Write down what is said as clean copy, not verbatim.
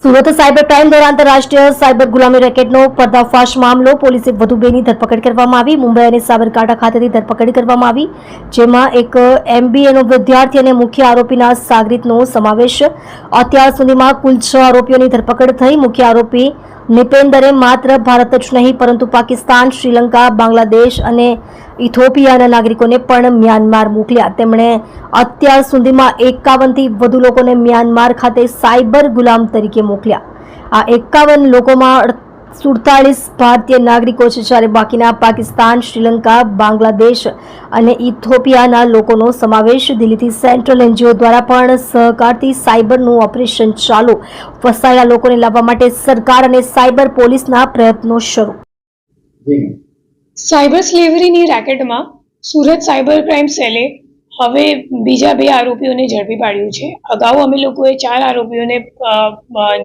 Surat cyber crime દ્વારા આંતરરાષ્ટ્રીય cyber ગુલામી રેકેટનો પર્દાફાશ મામલો. પોલીસે વધુ બેની ધરપકડ કરવામાં આવી. મુંબઈ અને સાબરકાંઠા ખાતેથી ધરપકડ કરવામાં આવી, જેમાં એક MBAનો વિદ્યાર્થી અને મુખ્ય આરોપીના સાગરીતનો સમાવેશ. અત્યાર સુધીમાં કુલ 6 આરોપીઓની ધરપકડ થઈ. મુખ્ય આરોપી નિપેન્દરે માત્ર ભારત જ નહીં પરંતુ પાકિસ્તાન, શ્રીલંકા, બાંગ્લાદેશ અને ઇથોપિયાના નાગરિકોને પણ મ્યાનમાર મોકલ્યા. તેમણે અત્યાર સુધીમાં 51થી વધુ લોકોને મ્યાનમાર ખાતે સાયબર ગુલામ તરીકે મોકલ્યા. આ 51 લોકોમાં 47 ભારતીય નાગરિકો છે, જ્યારે બાકીના પાકિસ્તાન, શ્રીલંકા, બાંગ્લાદેશ અને ઇથોપિયાના લોકોનો સમાવેશ. દિલ્હીથી સેન્ટ્રલ NGO દ્વારા પણ સહકારથી સાયબરનું ઓપરેશન ચાલુ. ફસાયેલા લોકોને લાવવા માટે સરકાર અને સાયબર પોલીસના પ્રયત્નો શરૂ. સાયબર સ્લેવરીની રેકેટમાં સુરત સાયબર ક્રાઇમ સેલે હવે બીજા 2 આરોપીઓને ઝડપી પાડ્યું છે. અગાઉ અમે લોકોએ 4 આરોપીઓને